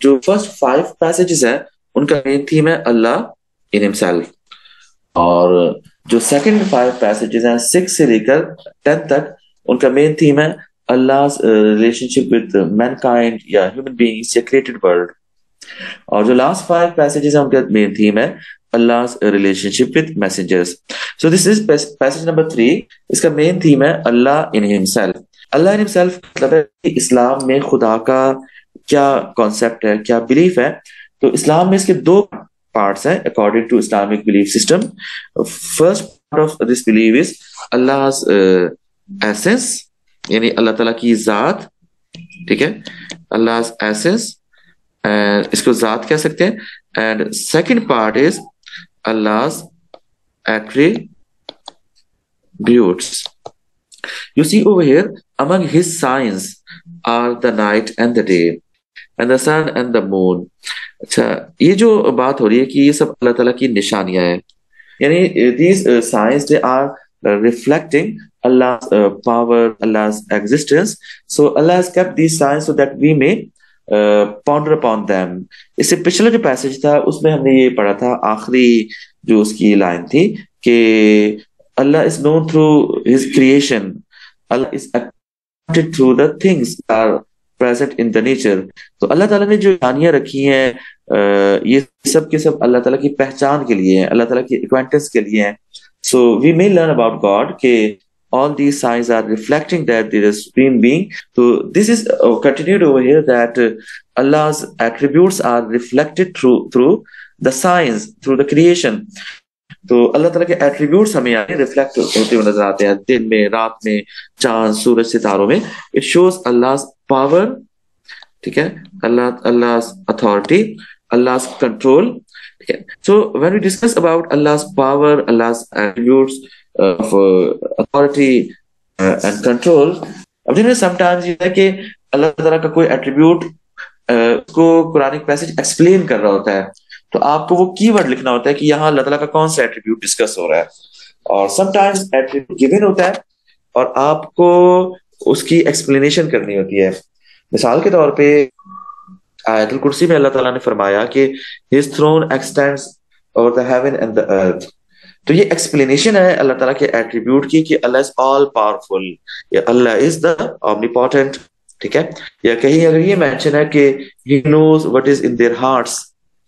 جو first 5 passages ہیں ان کا مین تھیم ہے اللہ ان ہمسیلف، اور جو سیکنڈ 5 پیسجز ہیں 6 سے لے کر 10 تک ان کا مین تھیم ہے Allah relationship with mankind یا ہیومن بینگس یا کریٹڈ ورلڈ، اور جو لاسٹ 5 پیسجز ہیں ان کا مین تھیم ہے Allah relationship with messengers. So this is passage number 3. اس کا مین تھیم ہے اللہ ان ہمسیلف. اللہ ان ہمسیلف مطلب ہے کہ اسلام میں خدا کا کیا کانسیپٹ ہے، کیا بلیف ہے. تو اسلام میں اس کے 2 parts ہیں according to Islamic belief system. First part of this belief is Allah's essence، یعنی اللہ تعالیٰ کی ذات، ٹھیک ہے، Allah's essence، اس کو ذات کہہ سکتے ہیں. And second part is Allah's attributes. You see over here, among his signs are the night and the day and the sun and the moon. اچھا، یہ جو بات ہو رہی ہے کہ یہ سب اللہ تعالیٰ کی نشانیاں ہیں، یعنی these signs they are reflecting Allah's power, Allah's existence. So Allah has kept these signs so that we may ponder upon them. اس سے پچھلا جو پیسج تھا اس میں ہم نے یہ پڑھا تھا، آخری جو اس کی لائن تھی کہ Allah is known through his creation. Allah is accounted through the things that are present in the nature. تو اللہ تعالیٰ نے جو نشانیاں رکھی ہیں یہ سب کے سب اللہ تعالیٰ کی پہچان کے لیے ہیں، اللہ تعالیٰ کی ایکوینٹنس کے لیے ہیں. So we may learn about God کہ all these signs are reflecting that there is supreme being. So this is continued over here that Allah's attributes are reflected through the signs, through the creation. تو اللہ تعالیٰ کے attributes ہمیں یہاں reflect ہوتے ہوئے نظر آتے ہیں، دن میں، رات میں، چاند، سورج، ستاروں میں. اٹ شوز Allah's power، ٹھیک ہے، Allah's authority، Allah's control. ٹھیک ہے. So when we discuss about Allah's power, Allah's attributes of authority and control، اب دیکھیں sometimes یہ ہے کہ اللہ تعالیٰ کا کوئی ایٹریبیوٹ کو قرآنک پیسج ایکسپلین کر رہا ہوتا ہے، تو آپ کو وہ کی ورڈ لکھنا ہوتا ہے کہ یہاں اللہ تعالیٰ کا کون سا ایٹریبیوٹ ڈسکس ہو رہا ہے. اور سم ٹائمز ایٹریبیوٹ گیون ہوتا ہے اور آپ کو اس کی ایکسپلینیشن کرنی ہوتی ہے. مثال کے طور پہ آیت الکرسی میں اللہ تعالیٰ نے فرمایا کہ his throne extends over the heaven and the earth. تو یہ ایکسپلینیشن ہے اللہ تعالیٰ کے ایٹریبیوٹ کی کہ اللہ is all powerful، یا اللہ is the omnipotent. ٹھیک ہے. یا کہیں اگر یہ مینشن ہے کہ he knows what is in their hearts،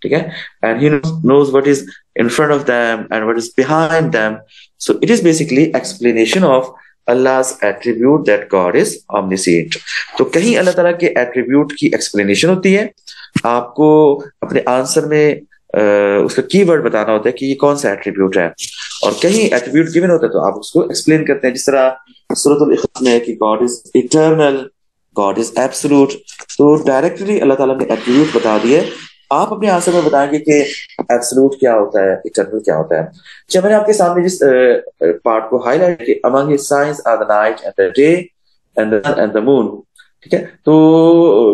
ٹھیک ہے، and he knows what is in front of them and what is behind them. So it is basically explanation of Allah's attribute that God is omniscient. تو کہیں اللہ تعالیٰ کے attribute کی explanation ہوتی ہے، آپ کو اپنے آنسر میں اس کا کی ورڈ بتانا ہوتا ہے کہ یہ کون سا ایٹریبیوٹ ہے، اور کہیں ایٹریبیوٹ گیون ہوتا ہے تو آپ اس کو ایکسپلین کرتے ہیں. جس طرح سورۃ الاخلاص میں ہے کہ God is eternal، God is absolute. تو ڈائریکٹلی اللہ تعالیٰ نے ایٹریبیوٹ بتا دیے. آپ اپنے آنسر میں بتائیں گے کہ ایبسولوٹ کیا ہوتا ہے، ایٹرنل کیا ہوتا ہے. جب میں نے آپ کے سامنے جس پارٹ کو ہائی لائٹ کہ among his signs are the night and the day and the sun and the moon، ٹھیک ہے، تو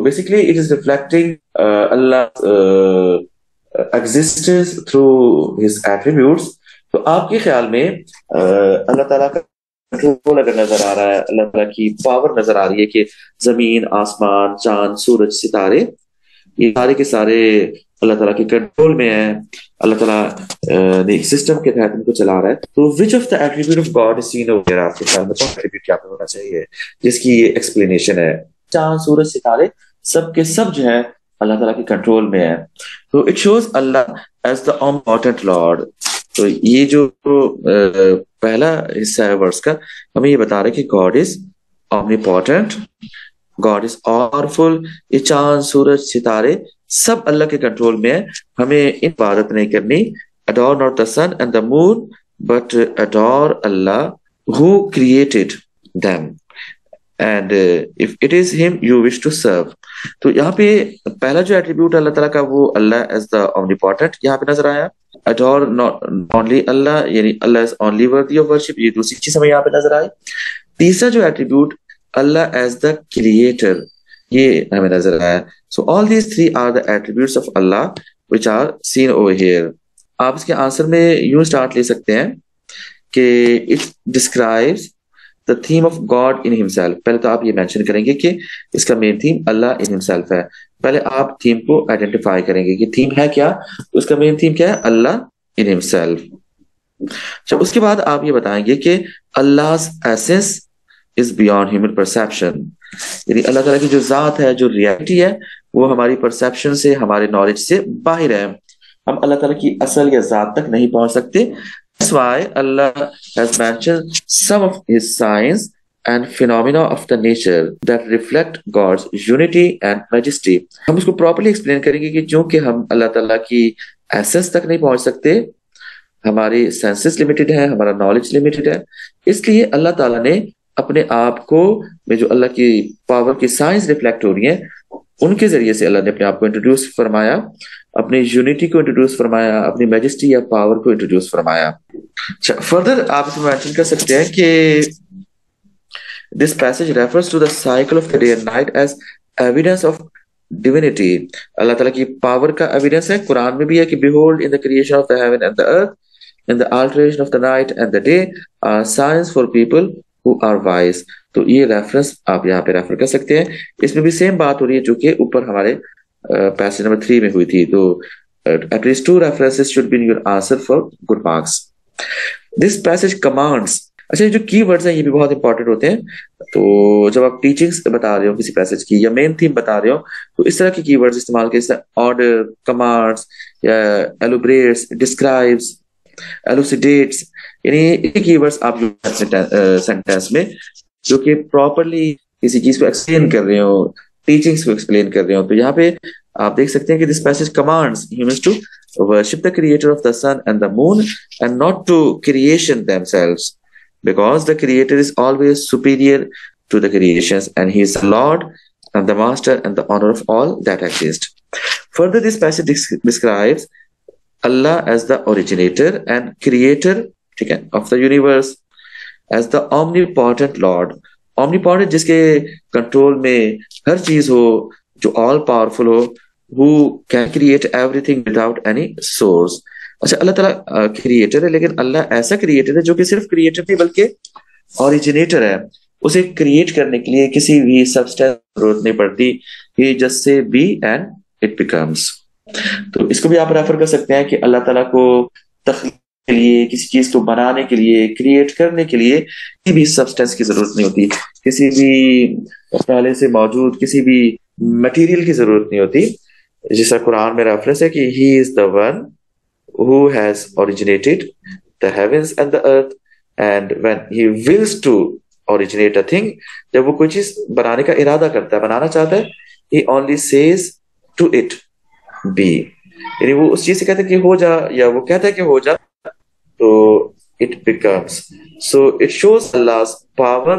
basically it is reflecting Allah's existence through his attributes. تو آپ کے خیال میں اللہ تعالیٰ کا کنٹرول اگر نظر آ رہا ہے، اللہ تعالیٰ کی پاور نظر آ رہی ہے کہ زمین، آسمان، چاند، سورج، ستارے یہ سارے کے سارے اللہ تعالیٰ کے کنٹرول میں ہیں، اللہ تعالیٰ نے ایک سسٹم کے تحت ان کو چلا رہا ہے. تو which of the attribute of God is seen over here؟ آپ کے خیال میں کون ایٹریبیوٹ کیا ہونا چاہیے جس کی یہ ایکسپلینیشن ہے؟ چاند، سورج، ستارے سب کے سب جو ہے اللہ تعالیٰ کے کنٹرول میں ہے. تو it shows Allah is the omnipotent Lord. تو یہ جو پہلا حصہ ہے ورس کا ہمیں یہ بتا رہا ہے کہ God is omnipotent، God is powerful. یہ چاند، سورج، ستارے سب اللہ کے کنٹرول میں ہیں. ہمیں عبادت نہیں کرنی. Adore not the sun and the moon but adore Allah who created them and if it is him you wish to serve. تو یہاں پہ پہلا جو ایٹریبیوٹ اللہ تعالیٰ کا وہ اللہ as the omnipotent یہاں پہ نظر آیا. Adore not only Allah، یعنی Allah is only worthy of worship، یہ دوسری چیز ہمیں یہاں پہ نظر آئی. تیسرا جو attribute Allah is the creator یہ ہمیں نظر آیا. So all these 3 are the attributes of Allah which are seen over here. آپ اس کے آنسر میں یوں اسٹارٹ لے سکتے ہیں کہ it describes the theme of God in himself. پہلے تو آپ یہ مینشن کریں گے کہ اس کا main theme Allah in himself ہے. پہلے آپ تھیم کو آئیڈینٹیفائی کریں گے کہ تھیم ہے کیا. اس کا مین تھیم کیا ہے؟ اللہ ان ہمسیلف. اچھا اس کے بعد آپ یہ بتائیں گے کہ Allah's essence is beyond human perception. یعنی اللہ تعالیٰ کی جو ذات ہے، جو ریالٹی ہے، وہ ہماری پرسیپشن سے، ہمارے نالج سے باہر ہے. ہم اللہ تعالیٰ کی اصل یا ذات تک نہیں پہنچ سکتے. That's why Allah has mentioned some of his signs and phenomena of the nature that reflect God's unity and majesty. ہم اس کو پراپرلی ایکسپلین کریں گے کہ چونکہ ہم اللہ تعالیٰ کی ایسنس تک نہیں پہنچ سکتے، ہماری سینسز لمیٹڈ ہے، ہمارا نالج لمیٹڈ ہے، اس لیے اللہ تعالیٰ نے اپنے آپ کو میں جو اللہ کی پاور کی سائنس ریفلیکٹ ہو رہی ہیں ان کے ذریعے سے اللہ نے اپنے آپ کو انٹروڈیوس فرمایا، اپنی یونٹی کو انٹروڈیوس فرمایا، اپنی میجسٹی یا پاور کو انٹروڈیوس فرمایا. فردر آپ اس میں مینشن کر سکتے ہیں کہ this passage refers to the cycle of the day and night as evidence of divinity. اللہ تعالیٰ کی پاور کا ایویڈنس ہے. قرآن میں بھی ہے کہ behold in the creation of the heaven and the earth in the alteration of the night and the day are signs for people who are wise. تو یہ ریفرنس آپ یہاں پہ ریفر کر سکتے ہیں. اس میں بھی سیم بات ہو رہی ہے جو کہ اوپر ہمارے پیسج نمبر 3 میں ہوئی تھی. تو at least 2 references should be in your answer for good marks. This passage commands. اچھا یہ جو کی ورڈز ہیں یہ بھی بہت امپورٹنٹ ہوتے ہیں. تو جب آپ ٹیچنگس بتا رہے ہو کسی پیسج کی یا مین تھیم بتا رہے ہو تو اس طرح کی کی ورڈز استعمال کریں، آرڈر، کمانڈس یا ایلوبریٹس، ڈسکرائبس، ایلوسیڈیٹس. یعنی یہ کی ورڈز آپ جو سینٹینس میں جو کہ پراپرلی کسی چیز کو ایکسپلین کر رہے ہو، ٹیچنگس کو ایکسپلین کر رہے ہو، تو یہاں پہ آپ دیکھ سکتے ہیں کہ this passage commands humans to worship the creator of the sun and the moon and not to creation themselves, because the creator is always superior to the creations and he is the Lord and the master and the owner of all that exist. Further, this passage describes Allah as the originator and creator of the universe, as the omnipotent Lord. Omnipotent جس کے control میں ہر چیز ہو، جو all powerful who, who can create everything without any source. اچھا اللہ تعالیٰ creator ہے، لیکن اللہ ایسا کریٹر ہے جو کہ صرف کریٹر نہیں بلکہ اوریجنیٹر ہے. اسے کریٹ کرنے کے لیے کسی بھی سبسٹینس کی ضرورت نہیں پڑتی. He just say be and it becomes. تو اس کو بھی آپ ریفر کر سکتے ہیں کہ اللہ تعالیٰ کو تخلیق کے لیے، کسی چیز کو بنانے کے لیے، کریٹ کرنے کے لیے کسی بھی سبسٹینس کی ضرورت نہیں ہوتی، کسی بھی پہلے سے موجود کسی بھی مٹیریل کی ضرورت نہیں ہوتی. جس طرح قرآن میں ریفرنس ہے کہ he is the one who has originated the heavens and the earth, and when he wills to originate a thing, جب وہ کوئی چیز بنانے کا ارادہ کرتا ہے، بنانا چاہتا ہے، he only says to it be. یعنی وہ اس چیز سے کہتا ہے کہ ہو جا، یا وہ کہتا ہے کہ ہو جا، تو it becomes. So it shows Allah's power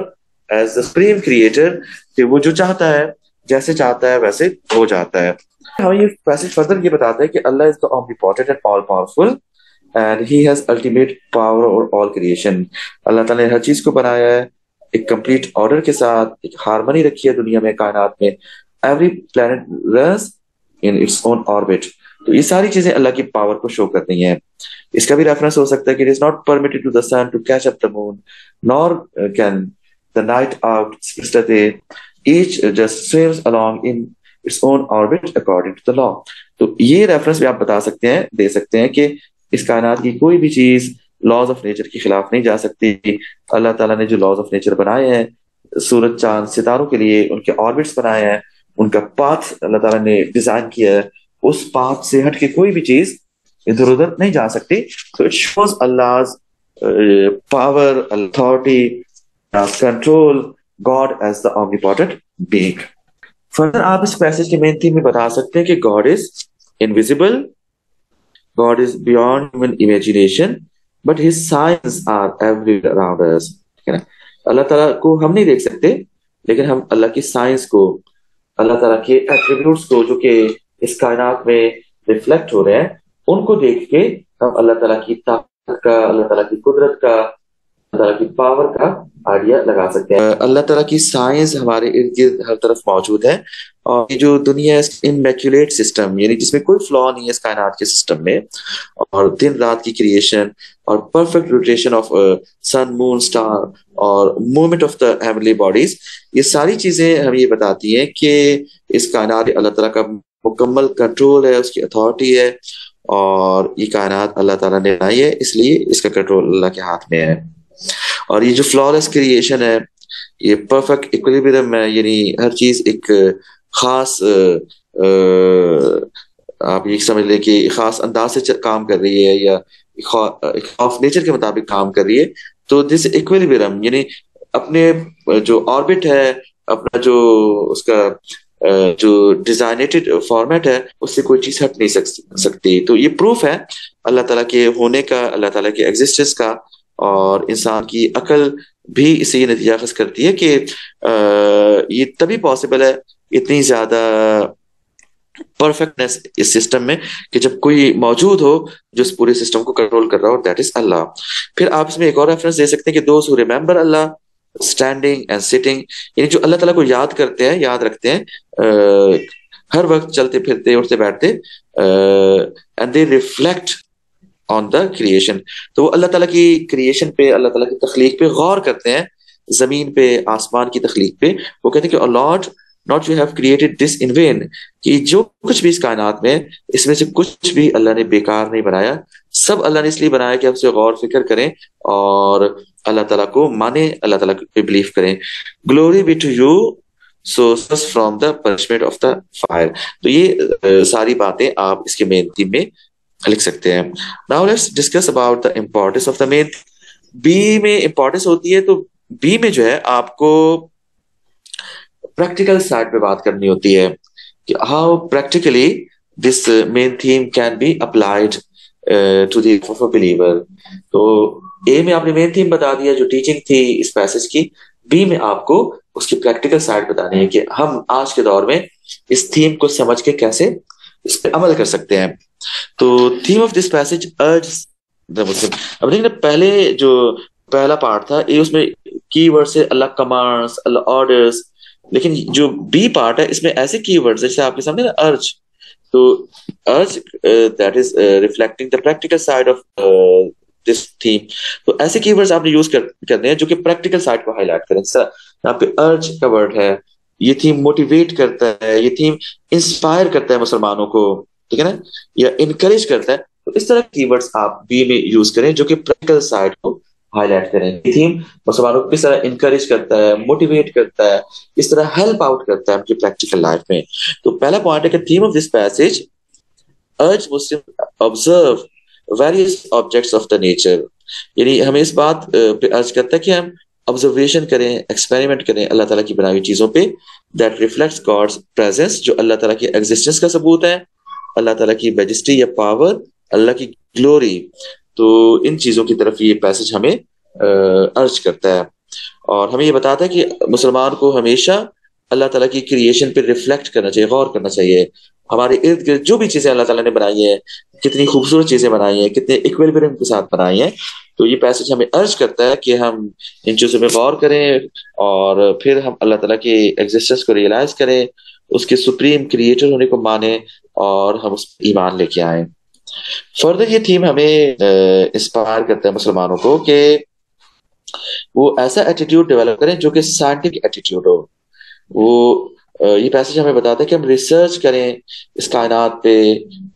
as the supreme creator کہ وہ جو چاہتا ہے، جیسے چاہتا ہے ویسے ہو جاتا ہے. ہمیں یہ پیسج فردر یہ بتاتا ہے کہ اللہ is the omnipotent and all powerful and he has ultimate power over all creation. اللہ تعالیٰ نے ہر چیز کو بنایا ہے ایک کمپلیٹ آرڈر کے ساتھ، ایک ہارمنی رکھی ہے دنیا میں، کائنات میں. Every planet runs in its own orbit. تو یہ ساری چیزیں اللہ کی پاور کو شو کرتی ہیں. اس کا بھی ریفرنس ہو سکتا ہے کہ it is not permitted to the sun to catch up the moon, nor can the night outstrip the day. Each just swims along in its own orbit according to the law. تو یہ reference بھی آپ بتا سکتے ہیں، دے سکتے ہیں کہ اس کائنات کی کوئی بھی چیز لاز آف نیچر کے خلاف نہیں جا سکتی. اللہ تعالیٰ نے جو لاز آف نیچر بنائے ہیں، سورج، چاند، ستاروں کے لیے ان کے آربٹس بنائے ہیں، ان کا پاتھ اللہ تعالیٰ نے ڈیزائن کیا ہے، اس پاتھ سے ہٹ کے کوئی بھی چیز ادھر ادھر نہیں جا سکتی. So it shows Allah's power, authority, control, God as the omnipotent being. Further آپ اس پیسج کے مین تھیم میں بتا سکتے ہیں کہ God is invisible, God is beyond human imagination, but his signs are everywhere around us. اللہ تعالیٰ کو ہم نہیں دیکھ سکتے، لیکن ہم اللہ کی سائنس کو، اللہ تعالیٰ کے ایٹریبیوٹس کو جو کہ اس کائنات میں ریفلیکٹ ہو رہے ہیں، ان کو دیکھ کے ہم اللہ تعالیٰ کی طاقت کا، اللہ تعالیٰ کی قدرت کا، اللہ تعالیٰ کی پاور کا آئیڈیا لگا سکتے ہیں. اللہ تعالیٰ کی سائنس ہمارے ارد گرد ہر طرف موجود ہے، اور یہ جو دنیا ہے امیکولیٹ سسٹم، یعنی جس میں کوئی فلا نہیں ہے اس کائنات کے سسٹم میں، اور دن رات کی کریشن اور perfect rotation of sun, moon, star اور movement of the heavenly bodies, یہ ساری چیزیں ہمیں یہ بتاتی ہیں کہ اس کائنات پہ اللہ تعالیٰ کا مکمل کنٹرول ہے، اس کی اتھارٹی ہے، اور یہ کائنات اللہ تعالیٰ نے بنائی ہے، اس لیے اس کا کنٹرول اللہ کے ہاتھ میں ہے. اور یہ جو فلالیس کریشن ہے، یہ پرفیکٹ ایکویلیبرم ہے، یعنی ہر چیز ایک خاص آپ یہ سمجھ لیں کہ خاص انداز سے کام کر رہی ہے، یا آف نیچر کے مطابق کام کر رہی ہے. تو دس ایکویلیبرم یعنی اپنے جو آربٹ ہے، اپنا جو اس کا جو ڈیزائنیٹڈ فارمیٹ ہے، اس سے کوئی چیز ہٹ نہیں سکتی. تو یہ پروف ہے اللہ تعالیٰ کے ہونے کا، اللہ تعالیٰ کے ایگزسٹنس کا. اور انسان کی عقل بھی اس سے یہ نتیجہ اخذ کرتی ہے کہ یہ تبھی پاسبل ہے، اتنی زیادہ پرفیکٹنس اس سسٹم میں، کہ جب کوئی موجود ہو جو اس پورے سسٹم کو کنٹرول کر رہا ہو، دیٹ از اللہ. پھر آپ اس میں ایک اور ریفرنس دے سکتے ہیں کہ those who remember Allah standing and sitting, یعنی جو اللہ تعالیٰ کو یاد کرتے ہیں، یاد رکھتے ہیں ہر وقت، چلتے پھرتے اٹھتے بیٹھتے، and they reflect on the creation. تو وہ اللہ تعالیٰ کی کریشن پہ، اللہ تعالیٰ کی تخلیق پہ غور کرتے ہیں، زمین پہ، آسمان کی تخلیق پہ. وہ کہتے ہیں کہ lord not you have created this in vain، کہ جو کچھ بھی اس کائنات میں، اس میں سے کچھ بھی اللہ نے بیکار نہیں بنایا، سب اللہ نے اس لیے بنایا کہ ہم سے غور فکر کریں اور اللہ تعالیٰ کو مانیں، اللہ تعالیٰ پہ بلیو کریں. Glory be to you sources from the punishment of the fire. تو یہ ساری باتیں آپ اس کے مین تھیم میں لکھ سکتے ہیں. Now let's discuss about the importance of the main. بی میں امپورٹنس ہوتی ہے، تو بی میں جو ہے آپ کو پریکٹیکل سائڈ پہ بات کرنی ہوتی ہے کہ how practically this main theme can be applied to the life of a believer. تو اے میں آپ نے مین تھیم بتا دیا جو ٹیچنگ تھی اس پیسج کی. بی میں آپ کو اس کی پریکٹیکل سائڈ بتانی ہے کہ ہم آج کے دور میں اس تھیم کو سمجھ کے کیسے اس پہ عمل کر سکتے ہیں. تو theme of this passage urges the Muslim. اب دیکھیں پہلے جو پہلا پارٹ تھا، یہ اس میں کی ورڈ سے اللہ کمانڈز، اللہ آرڈرز، لیکن جو بی پارٹ ہے اس میں ایسے کی ورڈز جیسے آپ کے سامنے نا ارج. تو urge that is reflecting the practical side of this theme. تو ایسے کی ورڈز آپ نے یوز کرنے ہیں جو کہ پریکٹیکل سائڈ کو ہائی لائٹ کریں. یہاں پہ ارج کا ورڈ ہے، یہ تھیم موٹیویٹ کرتا ہے، یہ تھیم انسپائر کرتا ہے مسلمانوں کو، ٹھیک ہے نا، یا انکریج کرتا ہے. تو اس طرح کی ورڈز آپ بی میں یوز کریں جو کہ پریکٹیکل سائڈ کو ہائی لائٹ کریں. یہ تھیم مسلمانوں کو کس طرح انکریج کرتا ہے، موٹیویٹ کرتا ہے، کس طرح ہیلپ آؤٹ کرتا ہے ان کی پریکٹیکل لائف میں. تو پہلا پوائنٹ ہے کہ theme of this passage urge Muslim observe various objects of the nature. یعنی ہمیں اس بات پہ ارج کرتا ہے کہ ہم آبزرویشن کریں، ایکسپیریمنٹ کریں اللہ تعالیٰ کی بنائی ہوئی چیزوں پہ، دیٹ ریفلیکٹس گاڈز پریزنس، جو اللہ تعالیٰ کی ایگزسٹنس کا ثبوت ہے، اللہ تعالیٰ کی میجسٹی یا پاور، اللہ کی گلوری. تو ان چیزوں کی طرف یہ پیسج ہمیں ارج کرتا ہے، اور ہمیں یہ بتاتا ہے کہ مسلمان کو ہمیشہ اللہ تعالیٰ کی کریشن پہ ریفلیکٹ کرنا چاہیے، غور کرنا چاہیے. ہمارے ارد گرد جو بھی چیزیں اللہ تعالیٰ نے بنائی ہیں، کتنی خوبصورت چیزیں بنائی ہیں، کتنے ایکویلیبرم کے ساتھ بنائی ہیں. تو یہ پیسج ہمیں ارج کرتا ہے کہ ہم ان چیزوں میں غور کریں، اور پھر ہم اللہ تعالیٰ کی ایگزسٹنس کو ریئلائز کریں، اس کے سپریم کریٹر ہونے کو مانیں، اور ہم اس پہ ایمان لے کے آئیں. فردر یہ تھیم ہمیں انسپائر کرتا ہے مسلمانوں کو کہ وہ ایسا ایٹیٹیوڈ ڈیولپ کریں جو کہ سائنٹفک ایٹیٹیوڈ ہو. وہ یہ پیسج ہمیں بتاتا ہے کہ ہم ریسرچ کریں اس کائنات پہ،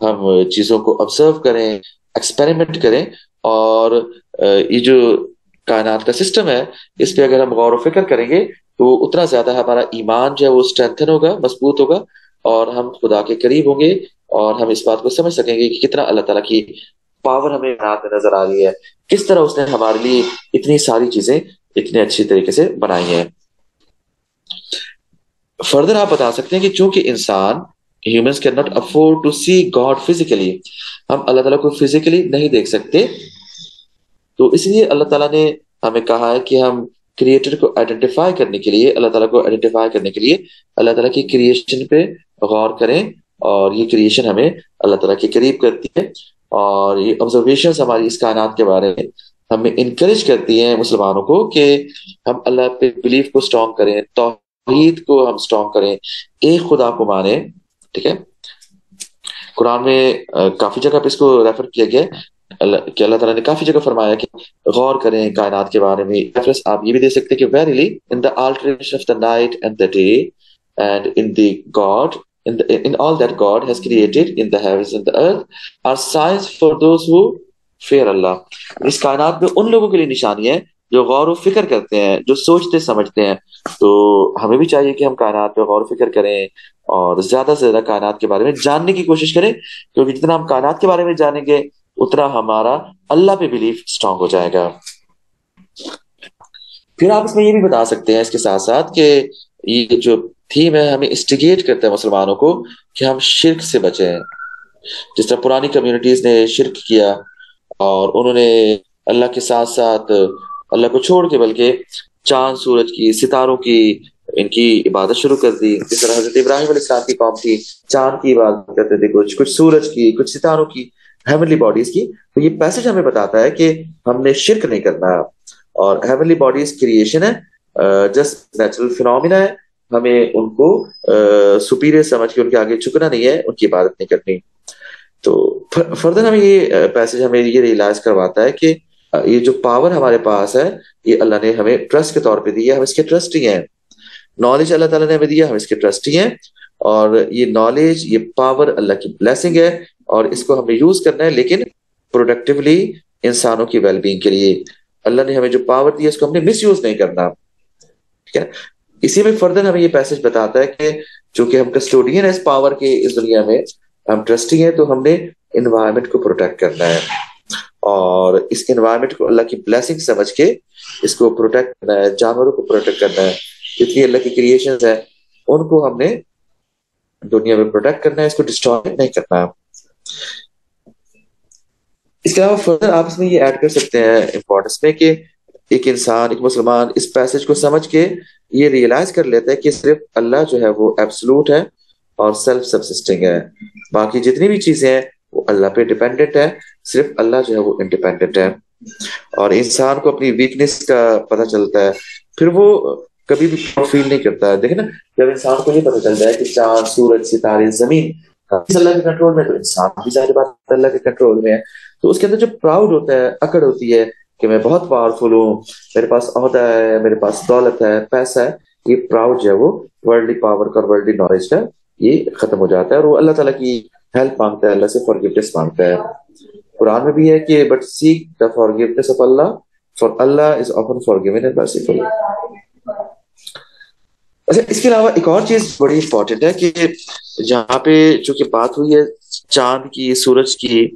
ہم چیزوں کو آبزرو کریں، ایکسپیریمنٹ کریں، اور یہ جو کائنات کا سسٹم ہے اس پہ اگر ہم غور و فکر کریں گے تو اتنا زیادہ ہمارا ایمان جو ہے وہ اسٹرینتھن ہوگا، مضبوط ہوگا، اور ہم خدا کے قریب ہوں گے، اور ہم اس بات کو سمجھ سکیں گے کہ کتنا اللہ تعالیٰ کی پاور ہمیں ہاتھ میں نظر آ رہی ہے، کس طرح اس نے ہمارے لیے اتنی ساری چیزیں اتنے اچھی طریقے سے بنائی ہیں. فردر آپ بتا سکتے ہیں کہ چونکہ انسان humans can not afford to see God physically, ہم اللہ تعالیٰ کو فزیکلی نہیں دیکھ سکتے، تو اس لیے اللہ تعالیٰ نے ہمیں کہا ہے کہ ہم کریٹر کو آئیڈینٹیفائی کرنے کے لیے، اللہ تعالیٰ کو آئیڈینٹیفائی کرنے کے لیے اللہ تعالیٰ کی کریشن پہ غور کریں، اور یہ کریشن ہمیں اللہ تعالیٰ کے قریب کرتی ہے. اور یہ آبزرویشنز ہماری اس کائنات کے بارے میں ہمیں انکریج کرتی ہیں مسلمانوں کو کہ ہم اللہ پہ بلیف کو اسٹرانگ کریں، توحید کو ہم اسٹرانگ کریں، ایک خدا کو مانیں. ٹھیک ہے، قرآن میں کافی جگہ پہ اس کو ریفر کیا گیا کہ اللہ تعالیٰ نے کافی جگہ فرمایا کہ غور کریں کائنات کے بارے میں. ریفرنس آپ یہ بھی دے سکتے کہ verily in the alteration of the night and the day and in the God, in all that God has created in the heavens and the earth are signs for those who fear Allah. اس کائنات میں ان لوگوں کے لیے نشانی ہے جو غور و فکر کرتے ہیں, جو سوچتے سمجھتے ہیں. تو ہمیں بھی چاہیے کہ ہم کائنات پہ غور و فکر کریں اور زیادہ سے زیادہ کائنات کے بارے میں جاننے کی کوشش کریں, کیونکہ جتنا ہم کائنات کے بارے میں جانیں گے اتنا ہمارا اللہ پہ بلیف اسٹرانگ ہو جائے گا. پھر آپ اس میں یہ بھی بتا سکتے ہیں اس کے ساتھ ساتھ کہ یہ جو تھیم ہے ہمیں انسٹیگیٹ کرتا ہے مسلمانوں کو کہ ہم شرک سے بچیں. جس طرح پرانی کمیونٹیز نے شرک کیا اور انہوں نے اللہ کے ساتھ ساتھ اللہ کو چھوڑ کے بلکہ چاند سورج کی, ستاروں کی, ان کی عبادت شروع کر دی. جس طرح حضرت ابراہیم علیہ السلام کی قوم تھی, چاند کی عبادت کرتے تھے, کچھ سورج کی, کچھ ستاروں کی, ہیونلی باڈیز کی. تو یہ پیسج ہمیں بتاتا ہے کہ ہم نے شرک نہیں کرنا, اور ہیونلی باڈیز کریشن ہے, جسٹ نیچرل فینومینا ہے, ہمیں ان کو سپیریئر سمجھ کے ان کے آگے جھکنا نہیں ہے, ان کی عبادت نہیں کرنی. تو فردر ہمیں یہ پیسج ہمیں یہ ریئلائز کرواتا ہے کہ یہ جو پاور ہمارے پاس ہے یہ اللہ نے ہمیں ٹرسٹ کے طور پہ دی ہے, ہم اس کے ٹرسٹی ہیں. نالج اللہ تعالیٰ نے ہمیں دیا, ہم اس کے ٹرسٹی ہیں, اور یہ نالج, یہ پاور اللہ کی بلیسنگ ہے, اور اس کو ہمیں یوز کرنا ہے لیکن پروڈکٹیولی, انسانوں کی ویل بینگ کے لیے. اللہ نے ہمیں جو پاور دی ہے اس کو ہم نے مس یوز نہیں کرنا. ٹھیک ہے, اسی میں فردر ہمیں یہ پیسج بتاتا ہے کہ چونکہ ہم کسٹوڈین ہیں اس پاور کے, اس دنیا میں ہم ٹرسٹی ہیں, تو ہم نے انوائرمنٹ کو پروٹیکٹ کرنا ہے, اور اس انوائرمنٹ کو اللہ کی بلیسنگ سمجھ کے اس کو پروٹیکٹ کرنا ہے, جانوروں کو پروٹیکٹ کرنا ہے, جتنی اللہ کی کریشنز ہیں ان کو ہم نے دنیا میں پروٹیکٹ کرنا ہے, اس کو ڈسٹروائے نہیں کرنا. اس کے علاوہ فردر آپ اس میں یہ ایڈ کر سکتے ہیں امپورٹنس میں کہ ایک انسان, ایک مسلمان اس پیسج کو سمجھ کے یہ ریئلائز کر لیتا ہے کہ صرف اللہ جو ہے وہ ایبسلوٹ ہے اور سیلف سبسسٹنگ ہے, باقی جتنی بھی چیزیں ہیں وہ اللہ پہ ڈیپینڈنٹ ہے, صرف اللہ جو ہے وہ انڈیپینڈنٹ ہے. اور انسان کو اپنی ویکنیس کا پتہ چلتا ہے, پھر وہ کبھی بھی فیل نہیں کرتا. دیکھیں نا, جب انسان کو یہ پتہ چلتا ہے کہ چاند, سورج, ستارے, زمین اللہ کے کنٹرول میں, تو انسان بھی ظاہر بات اللہ کے کنٹرول میں ہے. تو اس کے اندر جو پراؤڈ ہوتا ہے, اکڑ ہوتی ہے کہ میں بہت پاورفل ہوں, میرے پاس عہدہ ہے, میرے پاس دولت ہے, پیسہ ہے, یہ پراؤڈ جو ہے وہ ورلڈلی پاور کا, ورلڈلی نالج کا, یہ ختم ہو جاتا ہے, اور وہ اللہ تعالیٰ کی ہیلپ مانگتا ہے, اللہ سے فارگیونیس مانگتا ہے. قرآن میں بھی ہے کہ but seek the forgiveness of Allah, for Allah is often forgiven and merciful. اچھا, اس کے علاوہ ایک اور چیز بڑی امپورٹنٹ ہے کہ جہاں پہ چونکہ بات ہوئی ہے چاند کی, سورج کی,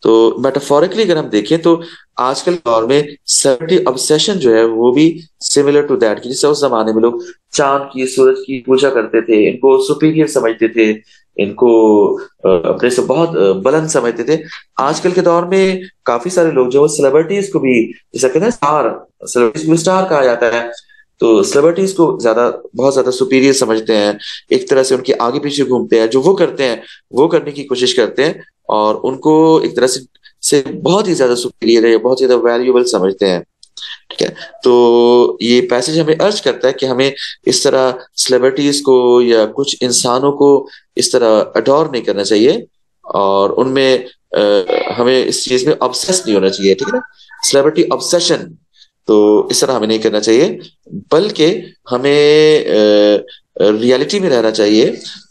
تو میٹافورکلی اگر ہم دیکھیں تو آج کل دور میں سیلیبریٹی obsession جو ہے وہ بھی سملر ٹو دیٹ, جس سے اس زمانے میں لوگ چاند کی, سورج کی پوجا کرتے تھے, ان کو سپیریئر سمجھتے تھے, ان کو اپنے سے بہت بلند سمجھتے تھے. آج کل کے دور میں کافی سارے لوگ جو سیلیبریٹیز کو بھی, جیسا کہتے ہیں اسٹار, سیلیبریٹیز کو اسٹار کہا جاتا ہے, تو سیلیبریٹیز کو بہت زیادہ سپیریئر سمجھتے ہیں, ایک طرح سے ان کے آگے پیچھے گھومتے ہیں, جو وہ کرتے ہیں وہ کرنے کی کوشش کرتے ہیں, اور ان کو ایک طرح سے بہت ہی زیادہ سپیریئر ہے, بہت زیادہ ویلیوبل سمجھتے ہیں. ٹھیک ہے, تو یہ پیسج ہمیں ارج کرتا ہے کہ ہمیں اس طرح سیلیبریٹیز کو یا کچھ انسانوں کو اس طرح اڈور نہیں کرنا چاہیے, اور ان میں ہمیں اس چیز میں obsess نہیں ہونا چاہیے. ٹھیک ہے نا, سیلیبریٹی obsession, تو اس طرح ہمیں نہیں کرنا چاہیے, بلکہ ہمیں ریالٹی میں رہنا چاہیے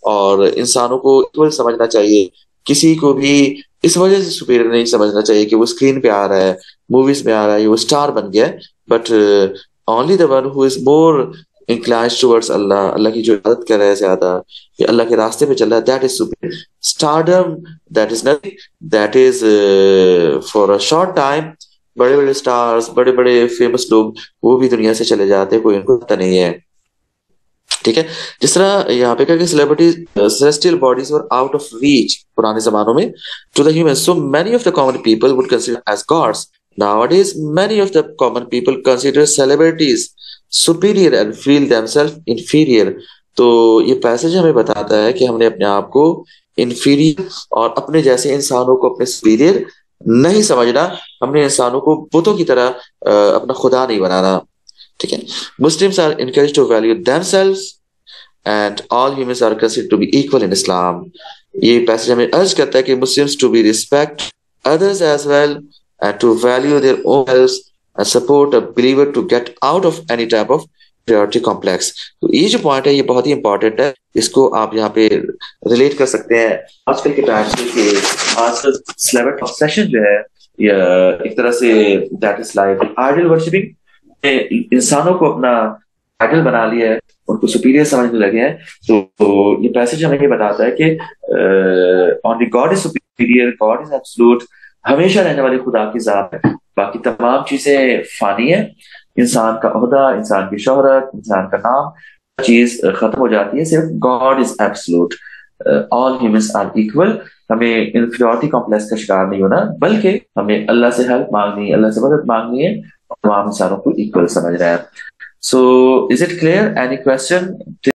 اور انسانوں کو اکول سمجھنا چاہیے. کسی کو بھی اس وجہ سے سپیریئر نہیں سمجھنا چاہیے کہ وہ اسکرین پہ آ رہا ہے, موویز میں آ رہا ہے, وہ اسٹار بن گیا ہے, but only the one who is more inclined towards Allah, اللہ کی جو عبادت کر رہا ہے زیادہ, کہ اللہ کے راستے پہ چل رہا ہے, that is superior. Stardom that is nothing, that is for a short time. بڑے بڑے اسٹارز, بڑے بڑے فیمس لوگ, وہ بھی دنیا سے چلے جاتے ہیں, کوئی ان کو پتہ نہیں ہے. ٹھیک ہے, جس طرح یہاں پہ کہا کہ celebrities celestial bodies were out of reach پرانے زمانوں میں to the humans, so many of the common people would consider as gods. Nowadays many of the common people consider celebrities superior and feel themselves inferior. تو یہ passage ہمیں بتاتا ہے کہ ہم نے اپنے آپ کو انفیریئر اور اپنے جیسے انسانوں کو اپنے superior نہیں سمجھنا, ہم نے انسانوں کو بتوں کی طرح اپنا خدا نہیں بنانا. ٹھیک ہے, Muslims are encouraged to value themselves and all humans are considered to be equal in Islam. یہ پیسج ہمیں ارج کرتا ہے کہ Muslims to be respect others as well and to value their own selves and support a believer to get out of any type of inferiority complex. تو یہ جو point ہے یہ بہت ہی امپورٹنٹ ہے. اس کو آپ یہاں پہ ریلیٹ کر سکتے ہیں آج کل کے ٹائم سے کہ آج کل سلیبٹ آف سیشن جو ہے ایک طرح سے that is like idol worshipping. انسانوں کو اپنا آئیڈل بنا لیا ہے, ان کو سپیریئر سمجھنے لگے ہیں. تو یہ پیسج ہمیں یہ بتاتا ہے کہ only God is superior, God is absolute, ہمیشہ رہنے والی خدا کی ذات ہے. باقی تمام چیزیں فانی ہیں. انسان کا عہدہ, انسان کی شہرت, انسان کا نام, چیز ختم ہو جاتی ہے. صرف God is absolute, all humans are equal. ہمیں انفیریورٹی کمپلیکس کا شکار نہیں ہونا, بلکہ ہمیں اللہ سے ہیلپ مانگنی ہے, اللہ سے مدد مانگنی ہے, اور تمام انسانوں کو ایکول سمجھنا ہے. So, is it clear? Any question?